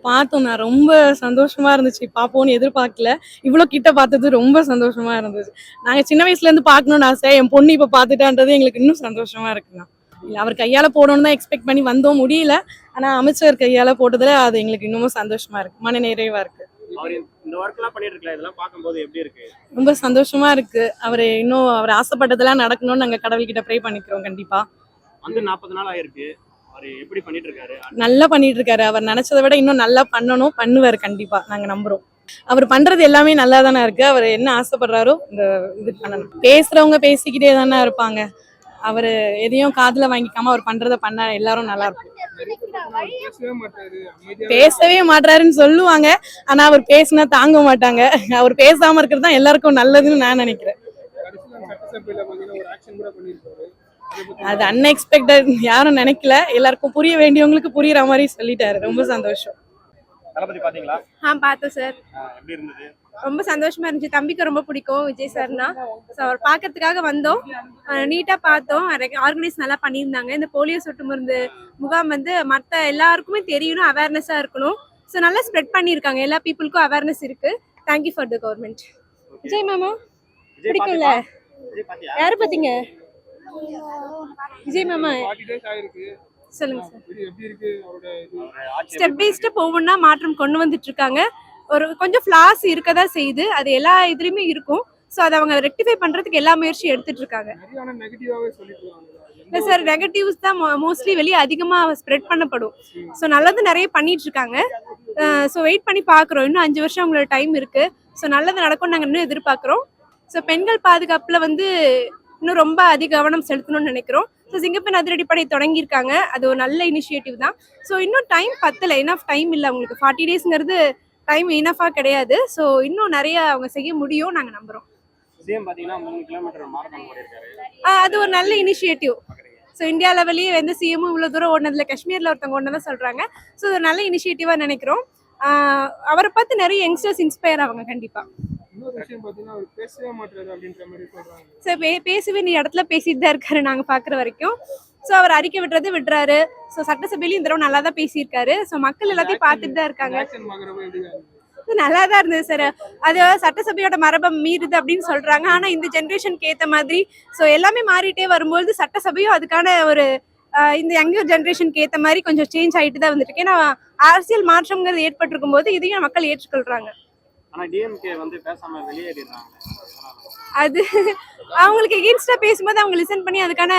பார்த்தோம். நான் ரொம்ப சந்தோஷமா இருந்துச்சு. பார்ப்போம்னு எதிர்பார்க்கல. இவ்ளோ கிட்ட பார்த்தது ரொம்ப சந்தோஷமா இருந்துச்சு. நாங்க சின்ன வயசுல இருந்து பார்க்கணும்னு ஆசை. என் பொண்ணு இப்ப பார்த்துட்டான்றது எங்களுக்கு இன்னும் சந்தோஷமா இருக்குண்ணா. இல்ல அவர் கையால போடணும்னு தான் எக்ஸ்பெக்ட் பண்ணி வந்தோம், முடியல. ஆனா அமைச்சர் கையால போட்டதுல அது எங்களுக்கு இன்னமும் சந்தோஷமா இருக்கு. மன நிறைவா இருக்கு. இந்த ஒர்க்லாம் பண்ணிட்டு இருக்கல, இதெல்லாம் பார்க்கும்போது எப்படி இருக்கு? ரொம்ப சந்தோஷமா இருக்கு. அவரு இன்னும் அவர் ஆசைப்பட்டதெல்லாம் நடக்கணும்னு நாங்க கடவுள்கிட்ட ப்ரே பண்ணிக்கிறோம் கண்டிப்பா. வந்து 40 நாள் ஆயிருக்கு. அவர் எப்படி பண்ணிட்டு இருக்காரு? நல்லா பண்ணிட்டு இருக்காரு. அவர் நினைச்சதை விட இன்னும் நல்லா பண்ணணும், பண்ணுவாரு கண்டிப்பா. நாங்க நம்புறோம். அவர் பண்றது எல்லாமே நல்லா தானே இருக்கு. அவர் என்ன ஆசைப்படுறாரோ இந்த இது பண்ணணும். பேசுறவங்க பேசிக்கிட்டே தானே இருப்பாங்க. அவரு எதையும் காதுல வாங்கிக்காம அவர் பண்றத பண்ண எல்லாரும் நல்லா இருக்கும். பேசவே மாட்டாருன்னு சொல்லுவாங்க. ஆனா அவர் பேசினா தாங்க மாட்டாங்க. அவர் பேசாம இருக்கிறது தான் எல்லாருக்கும் நல்லதுன்னு நான் நினைக்கிறேன். அது அன்எக்ஸ்பெக்டட், யாரும் நினைக்கல. எல்லாருக்கும் புரிய வேண்டியவங்களுக்கு புரியுற மாதிரி சொல்லிட்டாரு. ரொம்ப சந்தோஷம். தளபதி பாத்தீங்களா? பார்த்தோம் சார். எப்படி இருந்தது? ரொம்ப சந்தோஷமா இருந்துச்சு. தம்பிக்கு ரொம்ப பிடிக்கும் விஜய் சார்னா. ஸோ அவர் பார்க்கறதுக்காக வந்தோம். நீட்டாக பார்த்தோம். ஆர்கனைஸ் நல்லா பண்ணியிருந்தாங்க. இந்த போலியோ சொட்டு மருந்து முகாம் வந்து மற்ற எல்லாருக்குமே தெரியணும், அவேர்னஸாக இருக்கணும். ஸோ நல்லா ஸ்ப்ரெட் பண்ணியிருக்காங்க. எல்லா பீப்புளுக்கும் அவேர்னஸ் இருக்கு. Thank you for the government. Vijay மாமா பிடிக்கும்ல? யாரு பார்த்தீங்க? விஜய் மாமா சொல்லுங்க சார். ஸ்டெப் பை ஸ்டெப் ஒவ்வொன்றா மாற்றம் கொண்டு வந்துட்டு இருக்காங்க. ஒரு கொஞ்சம் ஃபிளாஸ் இருக்கதான் செய்யுது, அது எல்லா இதுலயுமே இருக்கும். ஸோ அதை அவங்க ரெக்டிஃபை பண்றதுக்கு எல்லா முயற்சியும் எடுத்துட்டு இருக்காங்க. இல்லை சார், நெகட்டிவ்ஸ் தான் மோஸ்ட்லி வெளியே அதிகமாக ஸ்ப்ரெட் பண்ணப்படும். ஸோ நல்லது நிறைய பண்ணிட்டு இருக்காங்க. ஸோ வெயிட் பண்ணி பார்க்குறோம். இன்னும் 5 வருஷம் அவங்களோட டைம் இருக்கு. ஸோ நல்லது நடக்கும் நாங்கள் இன்னும் எதிர்பார்க்குறோம். ஸோ பெண்கள் பாதுகாப்புல வந்து இன்னும் ரொம்ப அதிக கவனம் செலுத்தணும்னு நினைக்கிறோம். ஸோ சிங்கப்பெண் அதிரடிப்படை தொடங்கியிருக்காங்க. அது ஒரு நல்ல இனிஷியேட்டிவ் தான். ஸோ இன்னும் டைம் பத்தலை, இனஃப் டைம் இல்லை அவங்களுக்கு. 40 டேஸ்ங்கிறது டைம் இனஃபா கிடையாது. ஸோ இன்னும் நிறைய அவங்க செய்ய முடியும், நாங்கள் நம்புறோம். அது ஒரு நல்ல இனிஷியேட்டிவ். ஸோ இந்தியா லெவலையே வந்து சிஎமும் இவ்வளோ தூரம் ஓடினதுல காஷ்மீரில் ஒருத்தவங்க ஓடினதான் சொல்கிறாங்க. ஸோ ஒரு நல்ல இனிஷியேட்டிவாக நினைக்கிறோம். அவரை பார்த்து நிறைய யங்ஸ்டர்ஸ் இன்ஸ்பயர் ஆவாங்க கண்டிப்பாக. பேசவே நீ இடத்துல பேசிட்டு தான் இருக்காரு நாங்கள் பார்க்குற வரைக்கும். ஸோ அவர் அறிக்கை விடுறாரு. ஸோ சட்டசபையிலையும் இந்த தடவை நல்லா தான் பேசியிருக்காரு. ஸோ மக்கள் எல்லாத்தையும் பார்த்துட்டு தான் இருக்காங்க. நல்லா தான் இருந்தது சார். அது சட்டசபையோட மரபை மீறுது அப்படின்னு சொல்றாங்க. ஆனா இந்த ஜென்ரேஷனுக்கு ஏற்ற மாதிரி ஸோ எல்லாமே மாறிட்டே வரும்போது சட்டசபையும் அதுக்கான ஒரு இந்த யங்கர் ஜென்ரேஷனுக்கு ஏற்ற மாதிரி கொஞ்சம் சேஞ்ச் ஆகிட்டு தான் வந்துட்டு இருக்கு. ஏன்னா அரசியல் மாற்றம்ங்கிறது ஏற்பட்டிருக்கும் போது இதையும் மக்கள் ஏற்றுக்கொள்றாங்க. அது அவங்களுக்கு எகெயின்ஸ்டா பேசும்போது அவங்க லிசன் பண்ணி அதுக்கான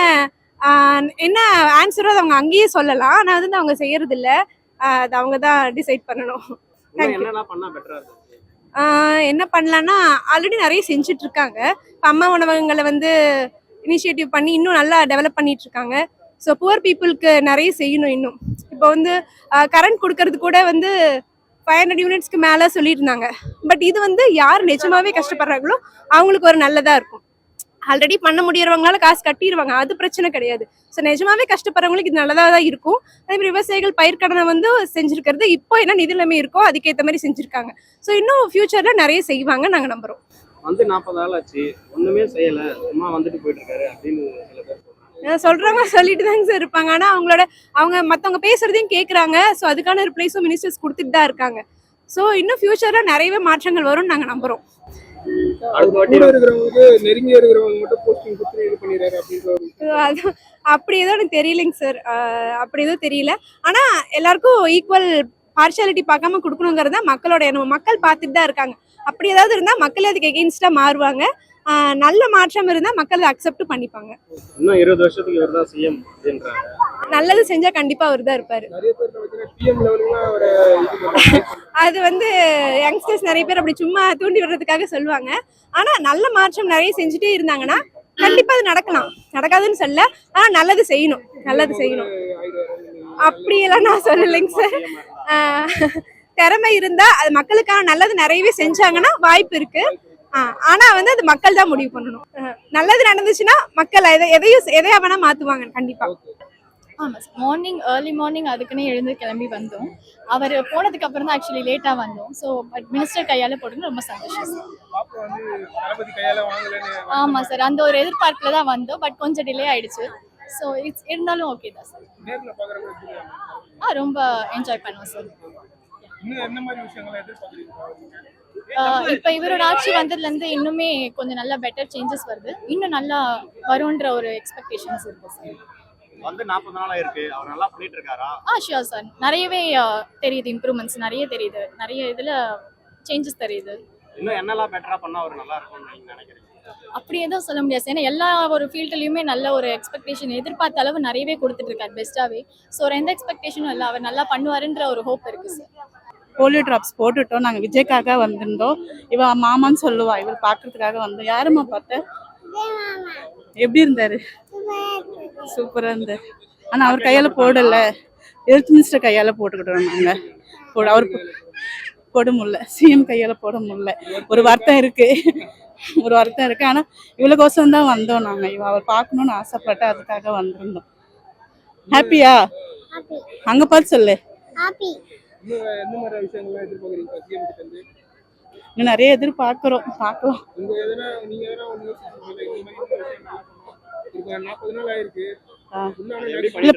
என்ன ஆன்சரோ அதை அவங்க அங்கேயே சொல்லலாம். ஆனா வந்து அவங்க செய்யறது இல்ல. அது அவங்க தான் டிசைட் பண்ணணும். என்ன பண்ணலான்னா ஆல்ரெடி நிறைய செஞ்சுட்டு இருக்காங்க. அம்மா உணவகங்களை வந்து இனிஷியேட்டிவ் பண்ணி இன்னும் நல்லா டெவலப் பண்ணிட்டு இருக்காங்க. ஸோ புவர் பீப்புளுக்கு நிறைய செய்யணும் இன்னும். இப்போ வந்து கரண்ட் கொடுக்கறது கூட வந்து 500 யூனிட்ஸ்க்கு மேலே சொல்லியிருந்தாங்க. பட் இது வந்து யார் நிஜமாவே கஷ்டப்படுறாங்களோ அவங்களுக்கு ஒரு நல்லதாக இருக்கும். ஆல்ரெடி பண்ண முடியறவங்களால காசு கட்டிடுவாங்க, அது பிரச்சனை கிடையாது. ஸோ நிஜமாவே கஷ்டப்படுறவங்களுக்கு இது நல்லதாக தான் இருக்கும். அதே மாதிரி விவசாயிகள் பயிர்க்கடனை வந்து செஞ்சுருக்கிறது இப்போ என்ன நிதி நிலைமை இருக்கோ அதுக்கேற்ற மாதிரி செஞ்சுருக்காங்க. ஸோ இன்னும் ஃபியூச்சரில் நிறைய செய்வாங்க, நாங்கள் நம்புகிறோம். வந்து 40 நாள் ஆச்சு, ஒன்றுமே செய்யலை, சும்மா வந்துட்டு போயிட்டு இருக்காரு அப்படின்னு சில பேர் சொல்றவங்க சொல்லிட்டு தாங்க சார் இருப்பாங்க. ஆனா அவங்க மத்தவங்க பேசுறதையும் கேட்கறாங்க. ஸோ அதுக்கான ரிப்ளைஸும் மினிஸ்டர்ஸ் கொடுத்துட்டு தான் இருக்காங்க. ஸோ இன்னும் ஃபியூச்சர்ல நிறையவே மாற்றங்கள் வரும்னு நாங்க நம்புறோம். அப்படி ஏதோ எனக்கு தெரியலைங்க சார். அப்படி எதுவும் தெரியல. ஆனா எல்லாருக்கும் ஈக்குவல் பார்ஷியாலிட்டி பார்க்காம கொடுக்கணுங்கிறத மக்களோட எண்ணம். மக்கள் பார்த்துட்டு தான் இருக்காங்க. அப்படி ஏதாவது இருந்தா மக்களே அதுக்கு எகெயின்ஸ்டா மாறுவாங்க. நல்ல மாற்றம் இருந்தா மக்கள் அக்செப்ட் பண்ணிப்பாங்க. இன்னும் 20 வருஷத்துக்கு இவர்தான் சிஎம் அப்படின்றாங்க. நல்லது செஞ்சா கண்டிப்பா அவர்தான் இருப்பாரு. அது வந்து யங்ஸ்டர்ஸ் நிறைய பேர் அப்படி சும்மா தூண்டி விடுறதுக்காக சொல்லுவாங்க. ஆனா நல்ல மாற்றம் நிறைய செஞ்சுட்டே இருந்தாங்கன்னா கண்டிப்பா அது நடக்கலாம். நடக்காதுன்னு சொல்ல, ஆனா நல்லது செய்யணும். அப்படியெல்லாம் நான் சொல்லலைங்க சார். திறமை இருந்தா அது மக்களுக்கான நல்லது நிறையவே செஞ்சாங்கன்னா வாய்ப்பு இருக்கு. ஆனா வந்து அது மக்கள் தான் முடிவு பண்ணணும். நல்லது நடந்துச்சுன்னா மக்கள் எதையா வேணா மாத்துவாங்க கண்டிப்பா. ஆமாம் சார், ஏர்லி மார்னிங் அதுக்குன்னே எழுந்து கிளம்பி வந்தோம். அவர் போனதுக்கு அப்புறம் தான் ஆக்சுவலி லேட்டாக வந்தோம். ஸோ பட் மினிஸ்டர் கையால் போட்டுன்னு ரொம்ப சந்தோஷம் சார். ஆமாம் சார், அந்த ஒரு எதிர்பார்ப்பில் தான் வந்தோம். பட் கொஞ்சம் டிலே ஆயிடுச்சு. ஸோ இருந்தாலும் ஓகே தான் சார். நேர்ல பாக்குறவங்க எப்படி ரொம்ப என்ஜாய் பண்ணுவோம் சார். இன்னும் என்ன மாதிரி விஷயங்களை எதிர்பார்க்குறீங்க? இப்போ இவரோட ஆட்சி வந்ததுலேருந்து இன்னுமே கொஞ்சம் நல்லா பெட்டர் சேஞ்சஸ் வருது. இன்னும் நல்லா வரும்ன்ற ஒரு எக்ஸ்பெக்டேஷன்ஸ் இருக்கு சார். வந்து 40 நாளா இருக்கு, அவர் நல்லா பண்ணிட்டு இருக்காரா? Sure sir. நிறையவே தெரியுது, இம்ப்ரூவ்மெண்ட்ஸ் நிறைய தெரியுது, நிறைய இதில் சேஞ்சஸ் தெரியுது. இன்னும் என்னெல்லாம் பெட்டரா பண்ணா அவர் நல்லா இருக்கும்னு நீங்க நினைக்கிறீங்க? அப்படி எதுவும் சொல்ல முடியாது. ஏன்னா எல்லா ஒரு ஃபீல்ட்லையுமே நல்ல ஒரு எக்ஸ்பெக்டேஷன் எதிர்பார்த்த அளவு நிறையவே கொடுத்துட்டு இருக்காரு பெஸ்ட்டாகவே. ஸோ ஒரு எந்த எக்ஸ்பெக்டேஷனும் இல்லை, அவர் நல்லா பண்ணுவாருன்ற ஒரு ஹோப் இருக்கு சார். போலியோ ட்ராப்ஸ் போட்டுட்டோம். நாங்கள் விஜய்க்காக வந்திருந்தோம். இவ மாமான்னு சொல்லுவா, இவர் பார்க்கறதுக்காக வந்தோம். யாரும்மா பார்த்த? எப்படி இருந்தாரு? சூப்பராக இருந்தார். ஆனால் அவர் கையால் போடலை, ஹெல்த் மினிஸ்டர் கையால் போட்டுக்கிட்டோம். நாங்கள் அவர் போட முடியல, சிஎம் கையால் போட முடியல. ஒரு வருத்தம் இருக்கு, ஒரு வருத்தம் இருக்கு. ஆனால் இவ்வளோக்கோசம் தான் வந்தோம் நாங்கள். அவர் பார்க்கணுன்னு ஆசைப்பட்டு அதுக்காக வந்திருந்தோம். ஹாப்பியா? அங்கே பார்த்து சொல்லு. இன்னும் என்ன மாதிரி விஷயங்கள்லாம் எதிர்பார்க்குறீங்க சிஎம் கிட்ட இருந்து? இன்னும் நிறைய எதிர்பார்க்குறோம், பார்க்கலாம். நீங்க எதனா ஒன்று இந்த மாதிரி 40 நாள் ஆயிருக்கு. இல்ல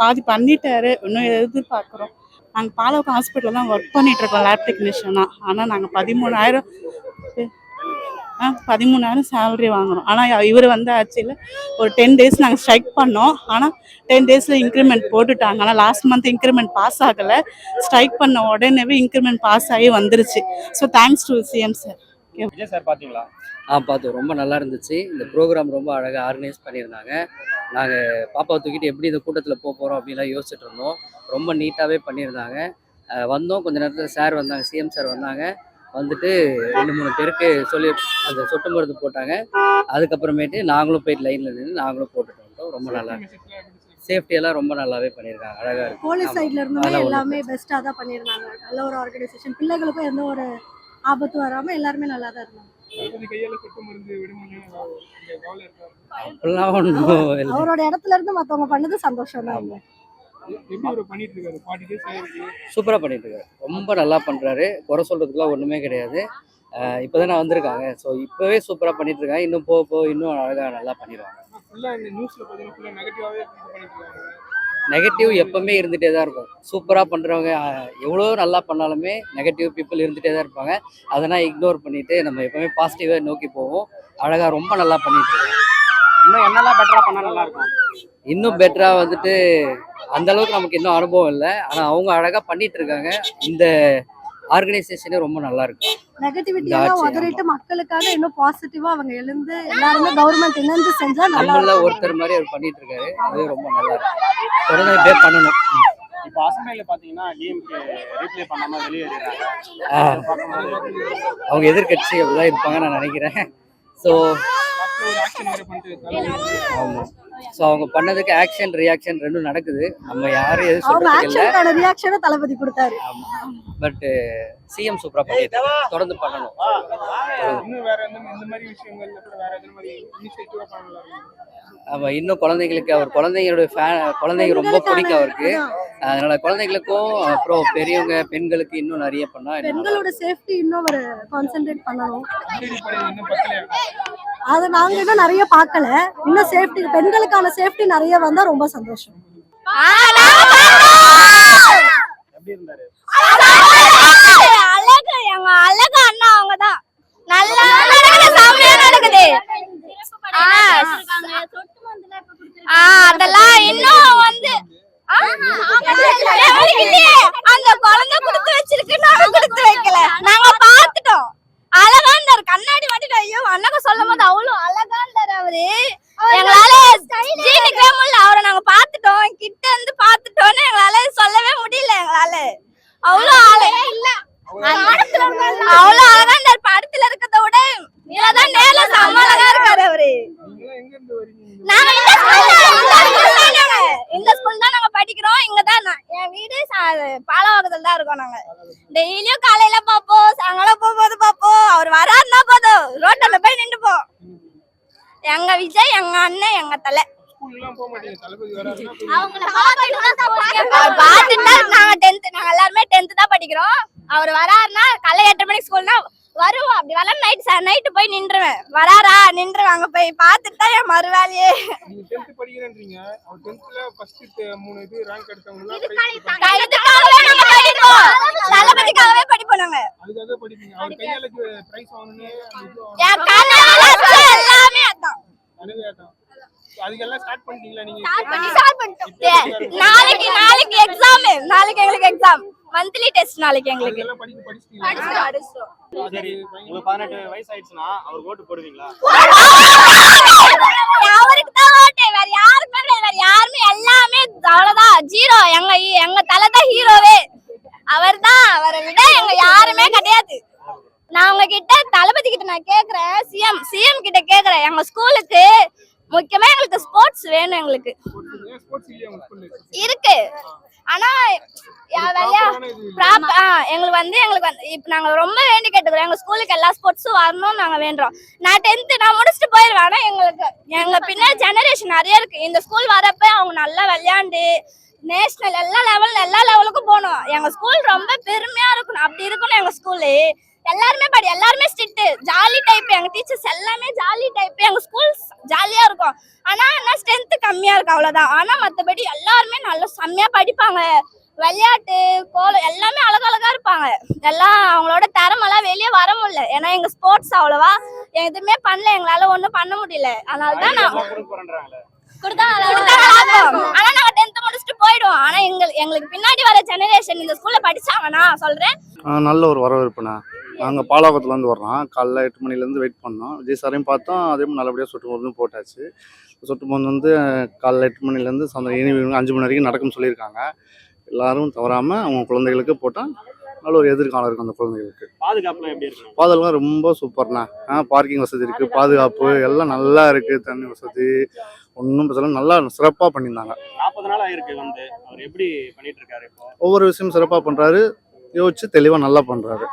பாதி பண்ணிட்டாரு. இன்னும் எதிர்பார்க்குறோம். நாங்கள் பாலவுக்கு ஹாஸ்பிட்டலில் தான் ஒர்க் பண்ணிட்டு இருக்கோம் லேப் டெக்னீஷியனா. ஆனால் நாங்கள் 13,000 சேலரி வாங்குறோம். ஆனால் இவர் வந்து ஆக்சுவலி ஒரு 10 days நாங்கள் ஸ்ட்ரைக் பண்ணோம். ஆனால் 10 daysல இன்க்ரிமெண்ட் போட்டுட்டாங்க. ஆனால் லாஸ்ட் மந்த் இன்க்ரிமெண்ட் பாஸ் ஆகலை. ஸ்ட்ரைக் பண்ண உடனேவே இன்க்ரிமெண்ட் பாஸ் ஆகி வந்துருச்சு. So thanks to CM sir. Vijay sir பாத்தீங்களா? பார்த்தோம். ரொம்ப நல்லா இருந்துச்சு. இந்த ப்ரோக்ராம் ரொம்ப அழகாக ஆர்கனைஸ் பண்ணியிருந்தாங்க. நாங்கள் பாப்பாவை தூக்கிட்டு எப்படி இந்த கூட்டத்தில் போகிறோம் அப்படின்லாம் யோசிச்சுட்டு இருந்தோம். ரொம்ப நீட்டாகவே பண்ணியிருந்தாங்க. வந்தோம், கொஞ்சம் நேரத்தில் சார் வந்தாங்க, சிஎம் சார் வந்தாங்க. வந்துட்டு 2-3 பேருக்கு சொல்லி அந்த சொட்டு மருந்து போட்டாங்க. அதுக்கப்புறமேட்டு நாங்களும் போயிட்டு லைனில் நின்று நாங்களும் போட்டுட்டு வந்தோம். ரொம்ப நல்லா இருக்கு. சேஃப்டியெல்லாம் ரொம்ப நல்லாவே பண்ணியிருக்காங்க, அழகாக இருக்கு. போலீஸ் சைட்ல இருந்துமே எல்லாமே பெஸ்ட்டாக தான் பண்ணியிருந்தாங்க. நல்ல ஒரு ஆர்கனைசேஷன். பிள்ளைகளுக்கும் எந்த ஒரு ஆபத்து வராமல் எல்லாருமே நல்லா தான் இருந்தாங்க. கையால சொட்டு மருந்து விடுமுறை கவலை இருக்கா? அப்படிலாம் ஒன்றும் இல்லை. அவரோட இடத்துல இருந்து மற்றவங்க பண்ணது சந்தோஷம் தான். எப்படி இவர் பண்ணிட்டு இருக்காரு? 40 days ஆயிருக்கு. சூப்பராக பண்ணிட்டு இருக்காரு. ரொம்ப நல்லா பண்ணுறாரு. குறை சொல்கிறதுக்குலாம் ஒன்றுமே கிடையாது. இப்போ தானே வந்திருக்காங்க. ஸோ இப்போவே சூப்பராக பண்ணிட்டு இருக்காங்க. இன்னும் போக இன்னும் அழகாக நல்லா பண்ணிடுவாங்க. ஃபுல்லா இந்த நியூஸ்ல பார்த்தீங்கன்னா ஃபுல்லா நெகட்டிவாவே பண்ணிட்டு இருக்காங்க. நெகட்டிவ் எப்பவுமே இருந்துகிட்டே தான் இருக்கும். சூப்பராக பண்ணுறவங்க எவ்வளோ நல்லா பண்ணாலுமே நெகட்டிவ் பீப்புள் இருந்துகிட்டே தான் இருப்பாங்க. அதெல்லாம் இக்னோர் பண்ணிவிட்டு நம்ம எப்பவுமே பாசிட்டிவாக நோக்கி போவோம். அழகாக ரொம்ப நல்லா பண்ணிட்டு இருக்கோம். இன்னும் என்னெல்லாம் பெட்டரா பண்ணா நல்லா இருக்கும்? இன்னும் பெட்டராக வந்துட்டு அந்த அளவுக்கு நமக்கு இன்னும் அனுபவம் இல்லை. ஆனால் அவங்க அழகாக பண்ணிட்டு இருக்காங்க. இந்த ஆர்கனைசேஷனே ரொம்ப நல்லா இருக்கு. நெகட்டிவிட்டி எல்லாம் உதறிட்டு மக்களுக்காக இன்னும் பாசிட்டிவா அவங்க எழுந்து எல்லாருமே கவர்மெண்ட் இணைஞ்சு செஞ்சா நல்லா நம்மள ஒருத்தர் மாதிரி அவர் பண்ணிட்டு இருக்காரு. அது ரொம்ப நல்லா இருக்கு. தொடர்ந்து இப்படியே பண்ணணும். இப்போ அசம்பிளில பாத்தீங்கன்னா டிஎம்கே ரீப்ளே பண்ணாம வெளியேறாங்க. அவங்க எதிர்கட்சி அப்படிதான் இருப்பாங்க நான் நினைக்கிறேன். ஸோ ஒரு ஆக்ஷன் வேற பண்ணிட்டு இருக்காங்க. ஆமாம். ஸோ அவங்க பண்ணதுக்கு ஆக்ஷன் ரியாக்ஷன் ரெண்டும் நடக்குது. நம்ம யாரும் எதுவும் அவங்க சொல்றதுக்கு இல்லை. ஆக்ஷனுக்கான ரியாக்ஷனை தளபதி கொடுத்தாரு. பட் சிஎம் சூப்பரா பண்ணிட்டு தொடர்ந்து பண்ணணும். இன்னும் வேற இந்த மாதிரி விஷயங்கள்ல கூட வேற எந்த மாதிரி இனிஷியேட்டிவா பண்ணலாம்? ஆமாம். இன்னும் குழந்தைங்களுக்கு அவர் குழந்தைங்களுடைய குழந்தைங்க ரொம்ப பிடிக்கும் அவருக்கு. அதனால குழந்தைங்களுக்கும் அப்புறம் பெரியவங்க பெண்களுக்கு இன்னும் நிறைய பண்ணா பெண்களோட சேஃப்டி இன்னும் ஒரு கான்சென்ட்ரேட் பண்ணணும். இன்னும் பக்கலையா? அது நாங்க இன்னும் நிறைய பார்க்கல. இன்னும் சேஃப்டி, பெண்களுக்கான சேஃப்டி நிறைய வந்தா ரொம்ப சந்தோஷம். எப்படி இருந்தாரு? அழகு அண்ணா அவங்கதான் நல்லா நடக்குது. அதெல்லாம் இன்னும் வந்து அந்த குழந்தை கொடுத்து வச்சிருக்கு, நாங்க கொடுத்து வைக்கல. நாங்க பாத்துட்டோம். அழகா இருந்தாரு. கண்ணாடி மாட்டிட்டு ஐயோ அண்ணக சொல்லும் போது அவ்வளவு அழகா இருந்தாரு அவரு. எங்களால ஜீனிக்கவே முடியல. அவரை நாங்க பாத்துட்டோம், கிட்ட இருந்து பாத்துட்டோம்னு எங்களால சொல்லவே முடியல. எங்களால அவ்வளவு அழகா இல்ல. அவ்வளவு அழகா இருந்தாரு. படத்துல இருக்கிறத விட இதுலதான் நேர்ல செம்ம அழகா இருக்காரு அவரு. நாங்க இந்த ஸ்கூல் தான் நாங்க படிக்கிறோம். இங்கதான் என் வீடு பாலவாக்கத்துல தான் இருக்கோம். நாங்க டெய்லியும் காலையில பாப்போம், சாயங்காலம் போகும்போது பாப்போம். அவர் வராருன்னா போதும் ரோட்ல போய் நின்றுப்போம். எங்க விஜய், எங்க அண்ணன், எங்க தலை. நாங்க எல்லாருமே 10th தான் படிக்கிறோம். அவர் வராருன்னா காலை 8 மணிக்கு ஸ்கூல்னா வருவோம். அப்படி காலம் நைட்டு போய் நின்றுவேன், வராரா நின்றுவேன், அங்க போய் பார்த்துட்டு தான் என் மறுவேலையே. நீங்க 10th படிக்கிறேன்றீங்க, அவர் 10thல ஃபர்ஸ்ட் 3 இது ரேங்க் எடுத்தவங்க இதுக்காகவே நாங்க படிப்போம், தளபதிக்காகவே படிப்போம் நாங்க. அதுக்காக படிப்பீங்க. அவர் கையால பிரைஸ் வாங்கணும்னு என் கனவு எல்லாமே அதான். அனுபவம். அதுக்கெல்லாம் ஸ்டார்ட் பண்ணிட்டீங்களா நீங்க? நாளைக்கு எக்ஸாம், நாளைக்கு எங்களுக்கு எக்ஸாம், மந்த்லி டெஸ்ட் நாளைக்கு எங்களுக்கு. அதெல்லாம் படிச்சிட்டீங்களா? சரி, உங்களுக்கு 18 வயசு ஆயிடுச்சுன்னா அவருக்கு ஓட்டு போடுவீங்களா? அவருக்கு தான் ஓட்டு, வேற யாருக்கும் கிடையாது. வேற யாருமே எல்லாமே அவ்வளவுதான், ஜீரோ. எங்க தலை தான் ஹீரோவே, அவர் தான். அவரை விட எங்க யாருமே கிடையாது. நான் உங்ககிட்ட தளபதி கிட்ட நான் கேக்குறேன், சிஎம் கிட்ட கேக்குறேன், எங்க ஸ்கூலுக்கு முக்கியமா எங்களுக்கு ஸ்போர்ட்ஸ் வேணும். எங்களுக்கு ஸ்போர்ட்ஸ் இல்லையா உங்க ஸ்கூல்ல? இருக்கு, ஆனா எங்களுக்கு இப்ப நாங்க ரொம்ப வேண்டி கேட்டுக்கிறோம், எங்க ஸ்கூலுக்கு எல்லா ஸ்போர்ட்ஸும் வரணும்னு நாங்க வேண்டுறோம். நான் 10th நான் முடிச்சுட்டு போயிருவேன், ஆனா எங்க பின்னாடி ஜெனரேஷன் நிறைய இருக்கு. இந்த ஸ்கூல் வரப்ப அவங்க நல்லா விளையாண்டு நேஷனல் எல்லா லெவலுக்கும் போகணும். எங்க ஸ்கூல் ரொம்ப பெருமையா இருக்கணும், அப்படி இருக்கணும் எங்க ஸ்கூலு. எல்லாருமே ஸ்ட்ரிக்ட், ஜாலி டைப். எங்க டீச்சர்ஸ் எல்லாமே ஜாலி டைப். எங்க ஸ்கூல் ஜாலியா இருக்கும், ஆனா என்ன ஸ்ட்ரென்த் கம்மியா இருக்கு, அவ்வளவுதான். ஆனா மத்தபடி எல்லாருமே நல்லா செம்மையா படிப்பாங்க. விளையாட்டு கோலம் எல்லாமே அழகழகா இருப்பாங்க. எல்லாம் அவங்களோட திறமெல்லாம் வெளியே வர முடியல, ஏன்னா எங்க ஸ்போர்ட்ஸ் அவ்வளவா எதுவுமே பண்ணல, எங்களால ஒண்ணும் பண்ண முடியல. அதனாலதான் நான் ஆனா நாங்க 10th முடிச்சுட்டு போயிடுவோம். ஆனா எங்களுக்கு பின்னாடி வர ஜெனரேஷன் இந்த ஸ்கூல்ல படிச்சாங்கன்னா சொல்றேன், நல்ல ஒரு வரவேற்புண்ணா. நாங்கள் பாலாவத்துலேருந்து வர்றோம், காலைல 8 மணிலேருந்து வெயிட் பண்ணோம். விஜய் சாரையும் பார்த்தோம், அதே மாதிரி நல்லபடியாக சொட்டு மருந்தும் போட்டாச்சு. சொட்டு மருந்து வந்து காலைல 8 மணிலேருந்து சாயந்தரம் ஈவினிங் 5 மணி வரைக்கும் நடக்கும்னு சொல்லியிருக்காங்க. எல்லாரும் தவறாமல் அவங்க குழந்தைகளுக்கு போட்டால் நல்ல ஒரு எதிர்காலம் இருக்கும் அந்த குழந்தைகளுக்கு. பாதுகாப்புலாம் எப்படி இருக்கு? பாதுகாப்புலாம் ரொம்ப சூப்பர்ண்ணா. பார்க்கிங் வசதி இருக்குது, பாதுகாப்பு எல்லாம் நல்லா இருக்குது, தண்ணி வசதி ஒன்றும் பிரச்சனை, நல்லா சிறப்பாக பண்ணியிருந்தாங்க. 40 நாள் ஆயிருக்கு வந்து, அவர் எப்படி பண்ணிட்டு இருக்காரு இப்போ? ஒவ்வொரு விஷயம் சிறப்பாக பண்ணுறாரு, யோசிச்சு தெளிவாக நல்லா பண்ணுறாரு.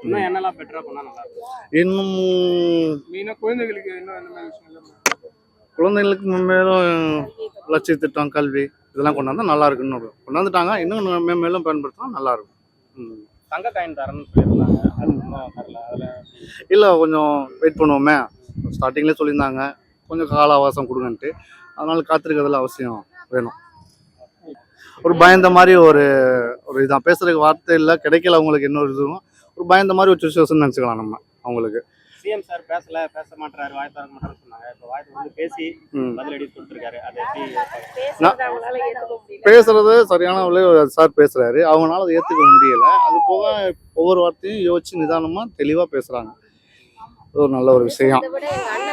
இன்னும் என்னெல்லாம் பெட்டரா பண்ணா நல்லா இருக்கும்? இன்னும் மெயினா குழந்தைகளுக்கு இன்னும் அந்த மாதிரி விஷயம் குழந்தைகளுக்கு மேலும் லட்சிய திட்டம், கல்வி இதெல்லாம் கொண்டாந்தா நல்லா இருக்குன்னு கொண்டாந்துட்டாங்க. இன்னும் மேலும் பயன்படுத்தினா நல்லா இருக்கும். தங்க காயின் தரேன்னு சொல்லியிருந்தாங்க, அது இன்னும் தரல. அதில் இல்லை, கொஞ்சம் வெயிட் பண்ணுவோமே. ஸ்டார்டிங்லேயே சொல்லியிருந்தாங்க கொஞ்சம் கால அவகாசம் கொடுங்கன்ட்டு, அதனால காத்திருக்கிறதுல அவசியம் வேணும். ஒரு பயந்த மாதிரி ஒரு இதான், பேசுறதுக்கு வார்த்தை இல்லை, கிடைக்கல அவங்களுக்கு. இன்னொரு இதுவும் ஒரு பயந்த மாதிரி ஒரு சுச்சுவேஷன் நினச்சிக்கலாம் நம்ம அவங்களுக்கு. சிஎம் சார் பேச மாட்டாரு, வாய் திறக்க மாட்டாருன்னு சொன்னாங்க. இப்போ வாய் வந்து பேசி பதிலடி கொடுத்துருக்காரு. அது எப்படி பேசுறது சரியான சார் பேசுறாரு, அவங்களால அதை ஏற்றுக்க முடியல. அது போக ஒவ்வொரு வார்த்தையும் யோசிச்சு நிதானமாக தெளிவாக பேசுறாங்க. ஒரு நல்ல ஒரு விஷயம்.